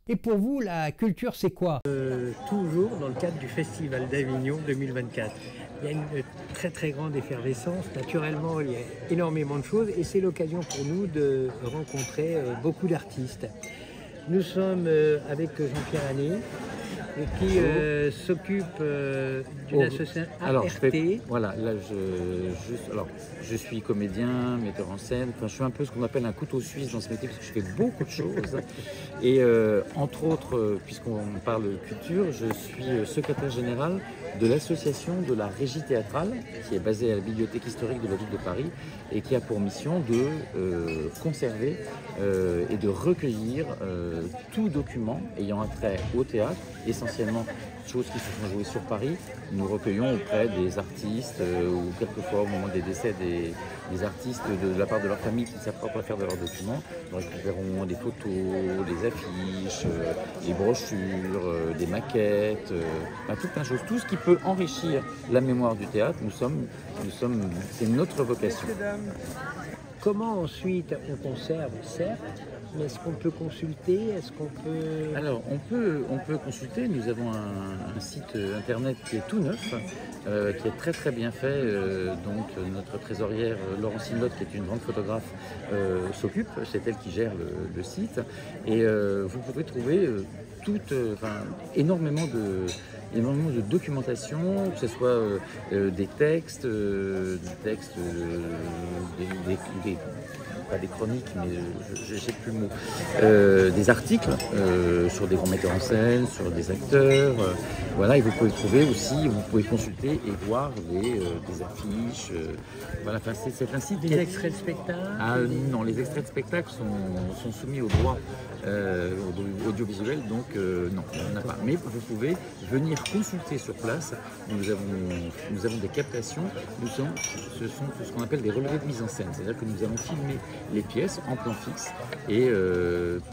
Et pour vous, la culture, c'est quoi? Toujours dans le cadre du Festival d'Avignon 2024. Il y a une très très grande effervescence. Naturellement, il y a énormément de choses et c'est l'occasion pour nous de rencontrer beaucoup d'artistes. Nous sommes avec Jean-Pierre Hanné qui s'occupe d'une association Alors, ART. voilà, là, je suis comédien, metteur en scène. Enfin, je suis un peu ce qu'on appelle un couteau suisse dans ce métier parce que je fais beaucoup de choses. Et entre autres, puisqu'on parle culture, je suis secrétaire général de l'association de la Régie théâtrale, qui est basée à la Bibliothèque historique de la ville de Paris et qui a pour mission de conserver et de recueillir tout document ayant un trait au théâtre, essentiellement choses qui se sont jouées sur Paris. Nous recueillons auprès des artistes ou quelquefois au moment des décès des artistes de la part de leur famille qui ne savent pas quoi faire de leurs documents. Nous récupérons des photos, des affiches, des brochures, des maquettes, tout plein de choses. Tout ce qui peut enrichir la mémoire du théâtre, c'est notre vocation. Comment ensuite on conserve, certes, mais est-ce qu'on peut consulter? Est-ce qu'on peut... Alors, on peut consulter. Nous avons un site internet qui est tout neuf, qui est très très bien fait. Donc, notre trésorière Laurentine Lotte, qui est une grande photographe, s'occupe. C'est elle qui gère le site. Et vous pouvez trouver énormément de documentation, que ce soit des textes, pas des chroniques, mais je sais plus le mot, des articles sur des grands metteurs en scène, sur des acteurs, voilà, et vous pouvez trouver aussi, vous pouvez consulter et voir des affiches, voilà, enfin, c'est un site... Des extraits de spectacles? Non, les extraits de spectacles sont soumis au droit audiovisuel, donc non, on n'en a pas. Mais vous pouvez venir consulter sur place. Nous avons des captations. Ce sont ce qu'on appelle des relevés de mise en scène. C'est-à-dire que nous allons filmer les pièces en plan fixe et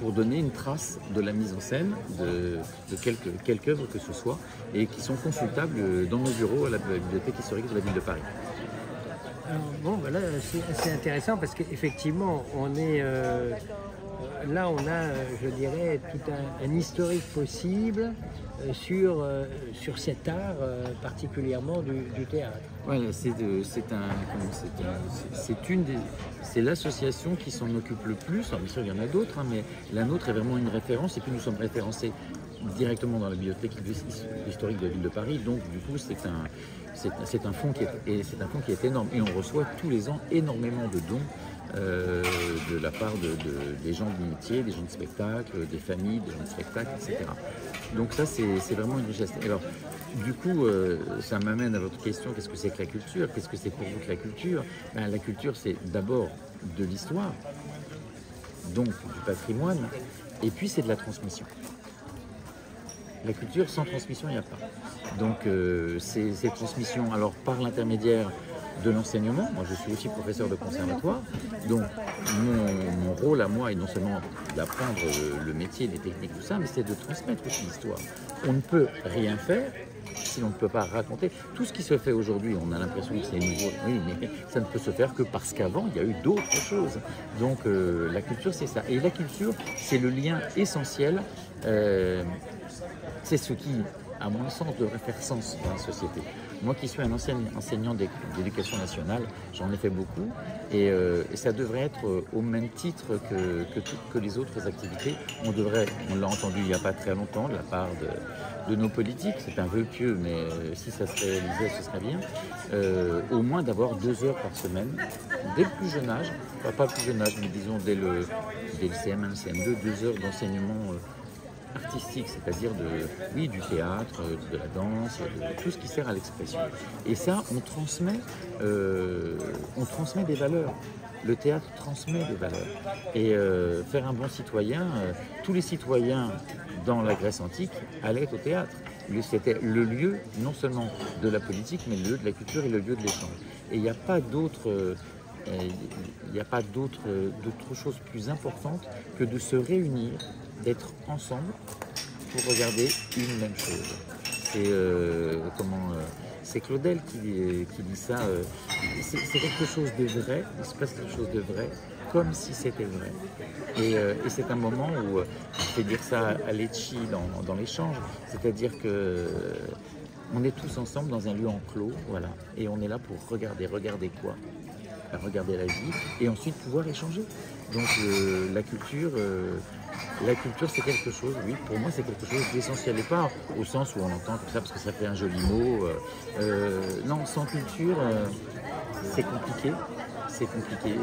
pour donner une trace de la mise en scène de quelque œuvre que ce soit et qui sont consultables dans nos bureaux à la Bibliothèque historique de la ville de Paris. Alors, bon, voilà, c'est assez intéressant parce qu'effectivement, on est... là, on a, je dirais, tout un historique possible sur cet art particulièrement du théâtre. Voilà, c'est l'association qui s'en occupe le plus. Alors, bien sûr, il y en a d'autres, hein, mais la nôtre est vraiment une référence. Et puis, nous sommes référencés directement dans la bibliothèque historique de la ville de Paris. Donc, du coup, c'est un fonds qui est énorme. Et on reçoit tous les ans énormément de dons. De la part des gens du métier, des gens de spectacle, des familles, des gens de spectacle, etc. Donc ça, c'est vraiment une richesse. Alors, du coup, ça m'amène à votre question, qu'est-ce que c'est que la culture? Qu'est-ce que c'est pour vous que la culture? La culture, c'est d'abord de l'histoire, donc du patrimoine, et puis c'est de la transmission. La culture, sans transmission, il n'y a pas. Donc, ces transmissions, alors par l'intermédiaire de l'enseignement. Moi, je suis aussi professeur de conservatoire, donc mon rôle à moi est non seulement d'apprendre le métier, les techniques, tout ça, mais c'est de transmettre aussi l'histoire. On ne peut rien faire si on ne peut pas raconter. Tout ce qui se fait aujourd'hui, on a l'impression que c'est nouveau, oui, mais ça ne peut se faire que parce qu'avant, il y a eu d'autres choses. Donc, la culture, c'est ça. Et la culture, c'est le lien essentiel, c'est ce qui, à mon sens, devrait faire sens dans la société. Moi qui suis un ancien enseignant d'éducation nationale, j'en ai fait beaucoup et ça devrait être au même titre que les autres activités. On l'a entendu il n'y a pas très longtemps de la part de nos politiques, c'est un vœu pieux, mais si ça se réalisait, ce serait bien, au moins d'avoir 2 heures par semaine, dès le plus jeune âge, pas le plus jeune âge, mais disons dès le CM1, CM2, 2 heures d'enseignement artistique, c'est-à-dire du théâtre, de la danse, de tout ce qui sert à l'expression. Et ça, on transmet des valeurs. Le théâtre transmet des valeurs. Et faire un bon citoyen, tous les citoyens dans la Grèce antique allaient au théâtre. C'était le lieu non seulement de la politique, mais le lieu de la culture et le lieu de l'échange. Et il n'y a pas d'autre chose plus importante que de se réunir, d'être ensemble pour regarder une même chose. C'est Claudel qui dit ça. C'est quelque chose de vrai, il se passe quelque chose de vrai comme si c'était vrai. Et c'est un moment où, je fais dire ça à Lecce dans l'échange, c'est-à-dire que on est tous ensemble dans un lieu enclos, voilà, et on est là pour regarder quoi? Regarder la vie et ensuite pouvoir échanger. Donc la culture c'est quelque chose, oui, pour moi c'est quelque chose d'essentiel et pas au sens où on entend comme ça parce que ça fait un joli mot. Non, sans culture, c'est compliqué. C'est compliqué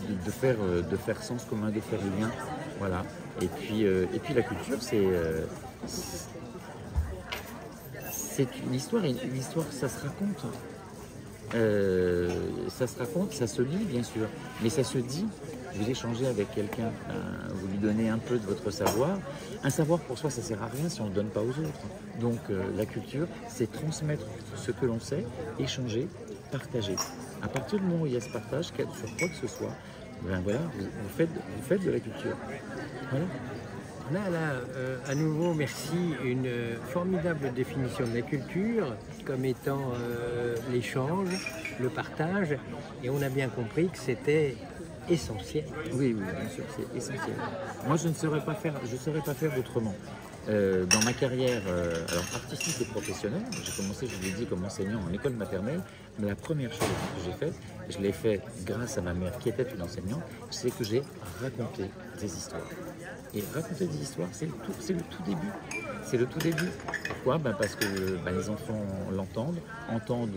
de faire sens commun, de faire lien. Voilà. Et puis la culture, c'est une histoire, et l'histoire, ça se raconte. Ça se raconte, ça se lit bien sûr, mais ça se dit. Vous échangez avec quelqu'un, vous lui donnez un peu de votre savoir. Un savoir pour soi, ça ne sert à rien si on ne le donne pas aux autres. Donc la culture, c'est transmettre ce que l'on sait, échanger, partager. À partir du moment où il y a ce partage, sur quoi que ce soit, ben voilà, vous faites de la culture. Voilà. Là, à nouveau, merci. Une formidable définition de la culture comme étant l'échange, le partage. Et on a bien compris que c'était essentiel. Oui, bien sûr, c'est essentiel. Moi, je ne saurais pas faire autrement. Dans ma carrière artistique et professionnelle, j'ai commencé, je vous l'ai dit, comme enseignant en école maternelle, mais la première chose que j'ai faite, je l'ai fait grâce à ma mère qui était une enseignante, c'est que j'ai raconté des histoires. Et raconter des histoires, c'est le tout début. C'est le tout début. Pourquoi? Parce que les enfants entendent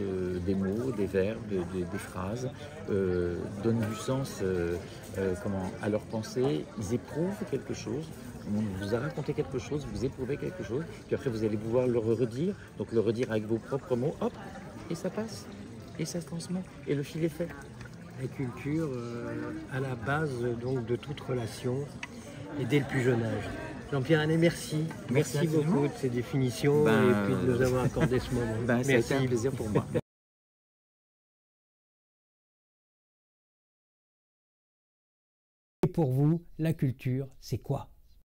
des mots, des verbes, des phrases, donnent du sens à leurs pensées, ils éprouvent quelque chose. On vous a raconté quelque chose, vous éprouvez quelque chose, puis après vous allez pouvoir le redire, donc le redire avec vos propres mots, hop, et ça passe, et ça se transmet, et le fil est fait. La culture à la base donc de toute relation et dès le plus jeune âge. Jean-Pierre Hannay, merci. Merci beaucoup de ces définitions et puis de nous avoir accordé ce moment. Merci. Ça a été un plaisir pour moi. Et pour vous, la culture, c'est quoi?